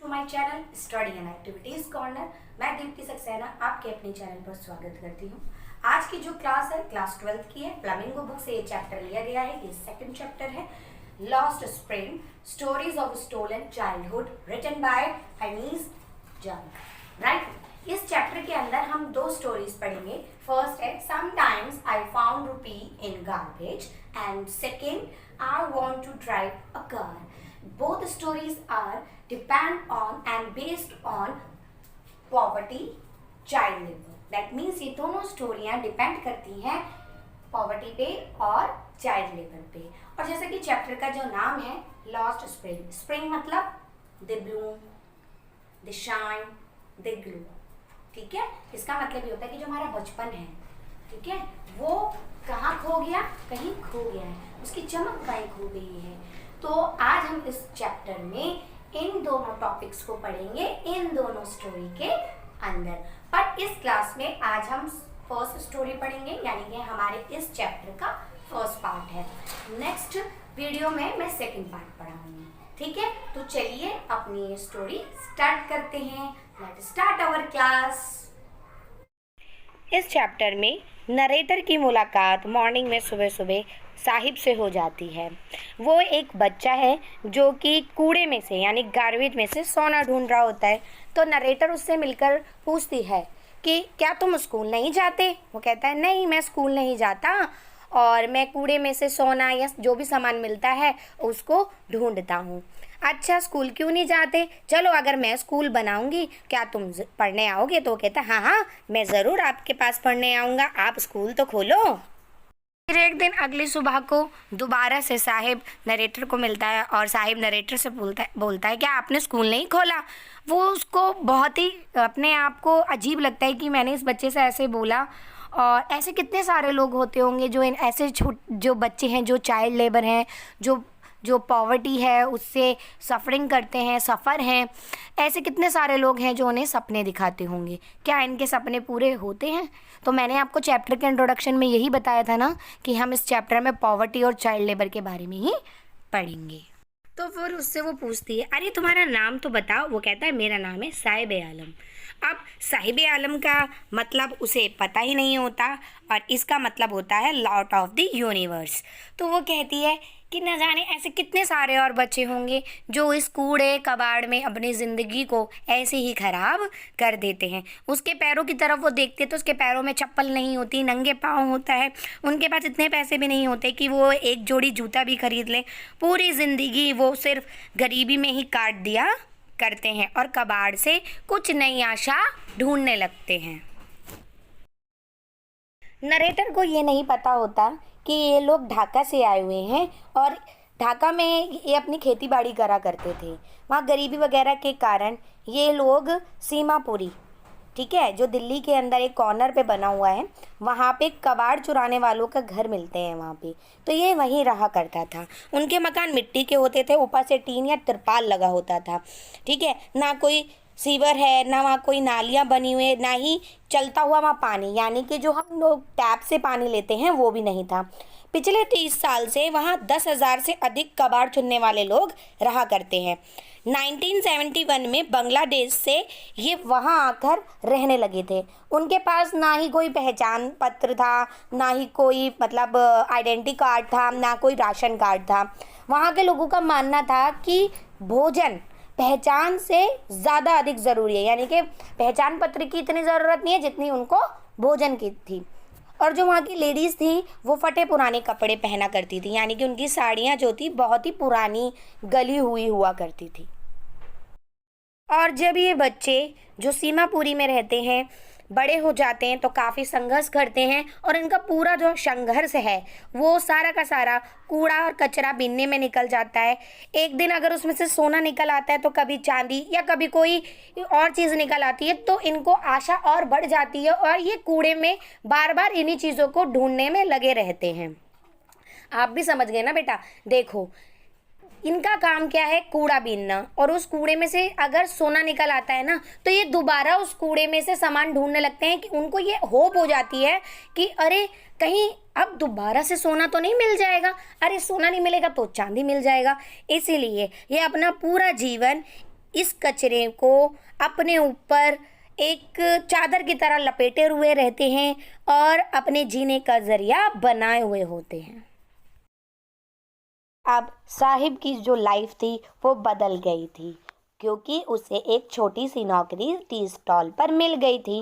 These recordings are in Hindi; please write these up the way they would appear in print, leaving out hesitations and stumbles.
To my channel study and activities corner. मैं दीप्ति सक्सेना आपके अपने चैनल पर स्वागत करती हूँ। आज की जो क्लास है क्लास 12th की है। फ्लेमिंगो बुक से ये चैप्टर लिया गया है। ये सेकंड चैप्टर है, lost spring, stories of stolen childhood, written by Anees Jung. Right, इस चैप्टर के अंदर हम दो स्टोरीज पढ़ेंगे। फर्स्ट है sometimes I found rupee in garbage and second I want to drive a car. Both stories are depend on and based on poverty, child labor. That means ये दोनों स्टोरियाँ डिपेंड करती हैं पॉवर्टी पे और चाइल्ड लेबर पे। और जैसे कि चैप्टर का जो नाम है लॉस्ट स्प्रिंग, स्प्रिंग मतलब the Bloom, the shine, the glow. ठीक है, इसका मतलब ये होता है कि जो हमारा बचपन है, ठीक है, वो कहाँ खो गया, कहीं खो गया है, उसकी चमक कहीं खो गई है। तो आज हम इस चैप्टर में इन दोनों टॉपिक्स को पढ़ेंगे इन दोनों स्टोरी के अंदर। पर इस क्लास में आज हम फर्स्ट स्टोरी पढ़ेंगे, यानी कि हमारे इस चैप्टर का फर्स्ट पार्ट है। नेक्स्ट वीडियो में मैं सेकंड पार्ट पढ़ाऊंगी। ठीक है, तो चलिए अपनी स्टोरी स्टार्ट करते हैं। Let's start our class. इस चैप्टर में नरेटर की मुलाकात मॉर्निंग में सुबह सुबह साहिब से हो जाती है। वो एक बच्चा है जो कि कूड़े में से यानी गार्बेज में से सोना ढूंढ रहा होता है। तो नरेटर उससे मिलकर पूछती है कि क्या तुम स्कूल नहीं जाते? वो कहता है नहीं, मैं स्कूल नहीं जाता और मैं कूड़े में से सोना या जो भी सामान मिलता है उसको ढूंढता हूँ। अच्छा, स्कूल क्यों नहीं जाते? चलो अगर मैं स्कूल बनाऊंगी क्या तुम पढ़ने आओगे? तो वो कहता है हाँ हाँ, मैं ज़रूर आपके पास पढ़ने आऊँगा, आप स्कूल तो खोलो। फिर एक दिन अगली सुबह को दोबारा से साहिब नरेटर को मिलता है और साहिब नरेटर से बोलता है क्या आपने स्कूल नहीं खोला? वो उसको बहुत ही अपने आप को अजीब लगता है कि मैंने इस बच्चे से ऐसे बोला। और ऐसे कितने सारे लोग होते होंगे जो इन ऐसे जो बच्चे हैं जो चाइल्ड लेबर हैं, जो पॉवर्टी है उससे सफ़रिंग करते हैं, सफ़र हैं। ऐसे कितने सारे लोग हैं जो उन्हें सपने दिखाते होंगे। क्या इनके सपने पूरे होते हैं? तो मैंने आपको चैप्टर के इंट्रोडक्शन में यही बताया था ना कि हम इस चैप्टर में पॉवर्टी और चाइल्ड लेबर के बारे में ही पढ़ेंगे। तो फिर उससे वो पूछती है अरे तुम्हारा नाम तो बताओ। वो कहता है मेरा नाम है साहिब आलम। अब साहिब आलम का मतलब उसे पता ही नहीं होता और इसका मतलब होता है लॉर्ड ऑफ द यूनिवर्स। तो वो कहती है कि न जाने ऐसे कितने सारे और बच्चे होंगे जो इस कूड़े कबाड़ में अपनी ज़िंदगी को ऐसे ही ख़राब कर देते हैं। उसके पैरों की तरफ वो देखते तो उसके पैरों में चप्पल नहीं होती, नंगे पाँव होता है। उनके पास इतने पैसे भी नहीं होते कि वो एक जोड़ी जूता भी खरीद लें। पूरी ज़िंदगी वो सिर्फ गरीबी में ही काट दिया करते हैं और कबाड़ से कुछ नई आशा ढूंढने लगते हैं। नरेटर को ये नहीं पता होता कि ये लोग ढाका से आए हुए हैं और ढाका में ये अपनी खेती बाड़ी करा करते थे। वहाँ गरीबी वगैरह के कारण ये लोग सीमापुरी, ठीक है, जो दिल्ली के अंदर एक कॉर्नर पे बना हुआ है, वहाँ पे कबाड़ चुराने वालों का घर मिलते हैं वहाँ पे। तो ये वहीं रहा करता था। उनके मकान मिट्टी के होते थे, ऊपर से टीन या तिरपाल लगा होता था। ठीक है, ना कोई सीवर है, ना वहाँ कोई नालियाँ बनी हुई है, ना ही चलता हुआ वहाँ पानी, यानी कि जो हम लोग टैप से पानी लेते हैं वो भी नहीं था। पिछले 30 साल से वहाँ 10,000 से अधिक कबाड़ चुनने वाले लोग रहा करते हैं। 1971 में बांग्लादेश से ये वहाँ आकर रहने लगे थे। उनके पास ना ही कोई पहचान पत्र था, ना ही कोई मतलब आइडेंटिटी कार्ड था, ना कोई राशन कार्ड था। वहाँ के लोगों का मानना था कि भोजन पहचान से ज़्यादा अधिक ज़रूरी है, यानी कि पहचान पत्र की इतनी ज़रूरत नहीं है जितनी उनको भोजन की थी। और जो वहाँ की लेडीज़ थी वो फटे पुराने कपड़े पहना करती थी, यानी कि उनकी साड़ियाँ जो थी बहुत ही पुरानी गली हुई हुआ करती थी। और जब ये बच्चे जो सीमापुरी में रहते हैं बड़े हो जाते हैं तो काफ़ी संघर्ष करते हैं और इनका पूरा जो संघर्ष है वो सारा का सारा कूड़ा और कचरा बीनने में निकल जाता है। एक दिन अगर उसमें से सोना निकल आता है तो कभी चांदी या कभी कोई और चीज़ निकल आती है, तो इनको आशा और बढ़ जाती है और ये कूड़े में बार बार इन्हीं चीज़ों को ढूंढने में लगे रहते हैं। आप भी समझ गए ना बेटा? देखो, इनका काम क्या है? कूड़ा बीनना। और उस कूड़े में से अगर सोना निकल आता है ना तो ये दोबारा उस कूड़े में से सामान ढूंढने लगते हैं कि उनको ये होप हो जाती है कि अरे कहीं अब दोबारा से सोना तो नहीं मिल जाएगा, अरे सोना नहीं मिलेगा तो चांदी मिल जाएगा। इसीलिए ये अपना पूरा जीवन इस कचरे को अपने ऊपर एक चादर की तरह लपेटे हुए रहते हैं और अपने जीने का जरिया बनाए हुए होते हैं। अब साहिब की जो लाइफ थी वो बदल गई थी, क्योंकि उसे एक छोटी सी नौकरी टी स्टॉल पर मिल गई थी।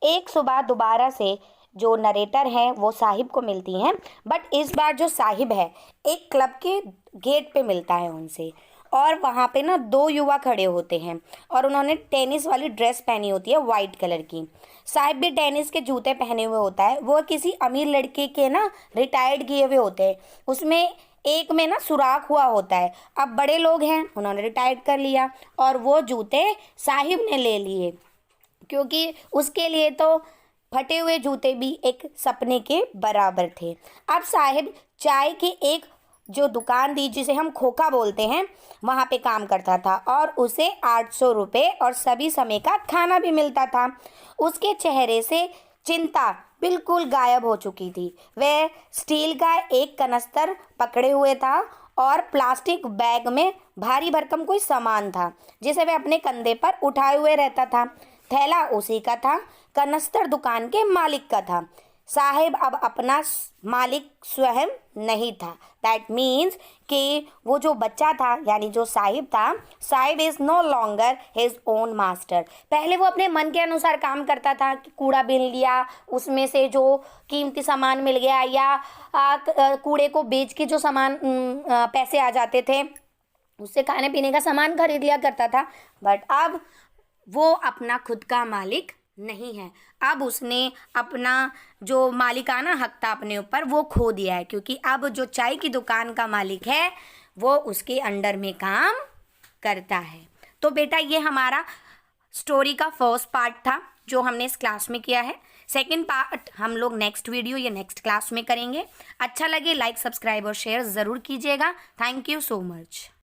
एक सुबह दोबारा से जो नरेटर हैं वो साहिब को मिलती हैं, बट इस बार जो साहिब है एक क्लब के गेट पे मिलता है उनसे, और वहाँ पे ना दो युवा खड़े होते हैं और उन्होंने टेनिस वाली ड्रेस पहनी होती है वाइट कलर की। साहिब भी टेनिस के जूते पहने हुए होता है। वो किसी अमीर लड़के के ना रिटायर्ड किए हुए होते हैं, उसमें एक में ना सुराख हुआ होता है। अब बड़े लोग हैं, उन्होंने रिटायर्ड कर लिया और वो जूते साहिब ने ले लिए, क्योंकि उसके लिए तो फटे हुए जूते भी एक सपने के बराबर थे। अब साहिब चाय की एक जो दुकान थी जिसे हम खोखा बोलते हैं वहाँ पे काम करता था और उसे 800 रुपये और सभी समय का खाना भी मिलता था। उसके चेहरे से चिंता बिल्कुल गायब हो चुकी थी। वह स्टील का एक कनस्तर पकड़े हुए था और प्लास्टिक बैग में भारी भरकम कोई सामान था जिसे वह अपने कंधे पर उठाए हुए रहता था। थैला उसी का था, कनस्तर दुकान के मालिक का था। साहिब अब अपना मालिक स्वयं नहीं था। दैट मीन्स कि वो जो बच्चा था यानी जो साहिब था, sahib is no longer his own master. पहले वो अपने मन के अनुसार काम करता था कि कूड़ा बीन लिया, उसमें से जो कीमती सामान मिल गया या कूड़े को बेच के जो सामान पैसे आ जाते थे उससे खाने पीने का सामान खरीद लिया करता था। बट अब वो अपना खुद का मालिक नहीं है। अब उसने अपना जो मालिकाना हक था अपने ऊपर वो खो दिया है, क्योंकि अब जो चाय की दुकान का मालिक है वो उसके अंडर में काम करता है। तो बेटा ये हमारा स्टोरी का फर्स्ट पार्ट था जो हमने इस क्लास में किया है। सेकंड पार्ट हम लोग नेक्स्ट वीडियो या नेक्स्ट क्लास में करेंगे। अच्छा लगे लाइक सब्सक्राइब और शेयर ज़रूर कीजिएगा। Thank you so much.